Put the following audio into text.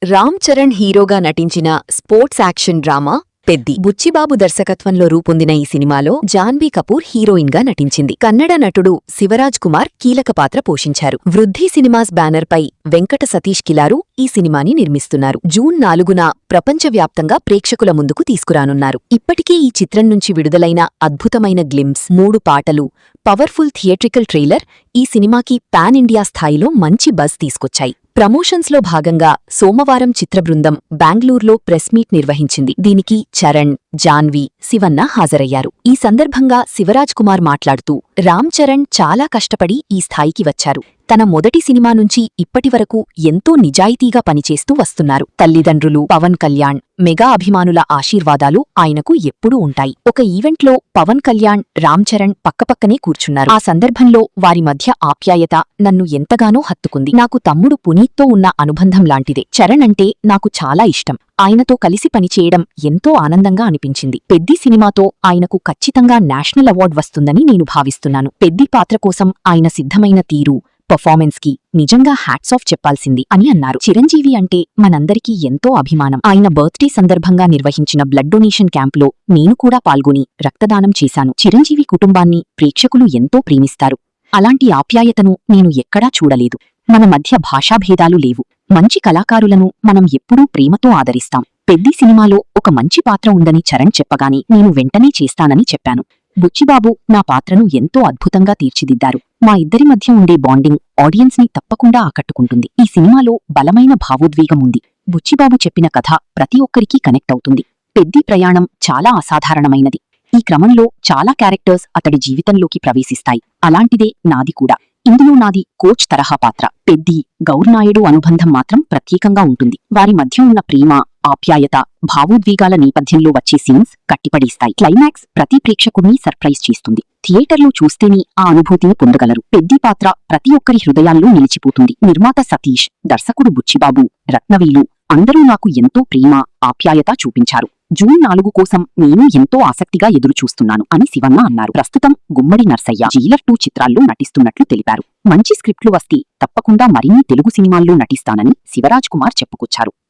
రామ్ చరణ్ హీరోగా నటించిన sports action drama Peddi. Buchibabu దర్శకత్వంలో రూపొందిన ఈ సినిమాలో జాన్వీ కపూర్ హీరోయిన్ గా నటించింది. కన్నడ నటుడు శివరాజ్ కుమార్ కీలక పాత్ర పోషించారు. వృద్ధి సినిమాస్ బ్యానర్ పై వెంకట సతీష్ కిలారు ఈ సినిమాని నిర్మిస్తున్నారు. జూన్ 4న ప్రపంచవ్యాప్తంగా ప్రేక్షకుల ముందుకు తీసుకురానున్నారు. ఇప్పటికే ఈ చిత్రం నుంచి విడుదలైన అద్భుతమైన గ్లిమ్స్, 3 పాటలు, పవర్ఫుల్ థియేట్రికల్ ట్రైలర్ ఈ సినిమాకి పాన్ ఇండియా స్థాయిలో మంచి బజ్ తీసుకొచ్చాయి. ప్రమోషన్స్లో భాగంగా సోమవారం చిత్రబృందం బెంగళూరులో ప్రెస్ మీట్ నిర్వహించింది. దీనికి చరణ్, జాన్వీ, శివన్న హాజరయ్యారు. ఈ సందర్భంగా శివరాజ్ కుమార్ మాట్లాడుతూ, రామ్ చరణ్ చాలా కష్టపడి ఈ స్థాయికి వచ్చారు. తన మొదటి సినిమా నుంచి ఇప్పటివరకు ఎంతో నిజాయితీగా పనిచేస్తూ వస్తున్నారు. తల్లిదండ్రులు, పవన్ కళ్యాణ్, మెగా అభిమానుల ఆశీర్వాదాలు ఆయనకు ఎప్పుడూ ఉంటాయి. ఒక ఈవెంట్లో పవన్ కళ్యాణ్, రామ్ చరణ్ పక్కపక్కనే కూర్చున్నారు. ఆ సందర్భంలో వారి మధ్య ఆప్యాయత నన్ను ఎంతగానో హత్తుకుంది. నాకు తమ్ముడు పునీత్తో ఉన్న అనుబంధం లాంటిదే. చరణ్ అంటే నాకు చాలా ఇష్టం. ఆయనతో కలిసి పనిచేయడం ఎంతో ఆనందంగా అనిపించింది. పెద్ది సినిమాతో ఆయనకు ఖచ్చితంగా నేషనల్ అవార్డు వస్తుందని నేను భావిస్తున్నాను. పెద్ది పాత్ర కోసం ఆయన సిద్ధమైన తీరు, పర్ఫార్మెన్స్ కి నిజంగా హ్యాట్స్ ఆఫ్ చెప్పాల్సింది అని అన్నారు. చిరంజీవి అంటే మనందరికీ ఎంతో అభిమానం. ఆయన బర్త్డే సందర్భంగా నిర్వహించిన బ్లడ్ డొనేషన్ క్యాంపులో నేను కూడా పాల్గొని రక్తదానం చేశాను. చిరంజీవి కుటుంబాన్ని ప్రేక్షకులు ఎంతో ప్రేమిస్తారు. అలాంటి ఆప్యాయతను నేను ఎక్కడా చూడలేదు. మన మధ్య భాషాభేదాలు లేవు. మంచి కళాకారులను మనం ఎప్పుడూ ప్రేమతో ఆదరిస్తాం. పెద్ది సినిమాలో ఒక మంచి పాత్ర ఉందని చరణ్ చెప్పగానే నేను వెంటనే చేస్తానని చెప్పాను. బుచ్చిబాబు నా పాత్రను ఎంతో అద్భుతంగా తీర్చిదిద్దారు. మా ఇద్దరి మధ్య ఉండే బాండింగ్ ఆడియన్స్ ని తప్పకుండా ఆకట్టుకుంటుంది. ఈ సినిమాలో బలమైన భావోద్వేగం ఉంది. బుచ్చిబాబు చెప్పిన కథ ప్రతి ఒక్కరికీ కనెక్ట్ అవుతుంది. పెద్ది ప్రయాణం చాలా అసాధారణమైనది. ఈ క్రమంలో చాలా క్యారెక్టర్స్ అతడి జీవితంలోకి ప్రవేశిస్తాయి. అలాంటిదే నాది కూడా. ఇందులో నాది కోచ్ తరహా పాత్ర. పెద్ది, గౌర్నాయుడు అనుబంధం మాత్రం ప్రత్యేకంగా ఉంటుంది. వారి మధ్య ఉన్న ప్రేమ, ఆప్యాయత, భావోద్వేగాల నేపథ్యంలో వచ్చే సీన్స్ కట్టిపడేస్తాయి. క్లైమాక్స్ ప్రతి ప్రేక్షకుడిని సర్ప్రైజ్ చేస్తుంది. థియేటర్లో చూస్తేనే ఆ అనుభూతిని పొందగలరు. పెద్ది పాత్ర ప్రతి ఒక్కరి హృదయాల్లో నిలిచిపోతుంది. నిర్మాత సతీష్, దర్శకుడు బుచ్చిబాబు, రత్నవేలు అందరూ నాకు ఎంతో ప్రేమ, ఆప్యాయత చూపించారు. జూన్ 4 కోసం నేను ఎంతో ఆసక్తిగా ఎదురుచూస్తున్నాను అని శివన్న అన్నారు. ప్రస్తుతం గుమ్మడి నర్సయ్య, జైలర్ 2 చిత్రాల్లో నటిస్తున్నట్లు తెలిపారు. మంచి స్క్రిప్ట్లు వస్తే తప్పకుండా మరిన్ని తెలుగు సినిమాల్లో నటిస్తానని శివరాజ్ కుమార్ చెప్పుకొచ్చారు.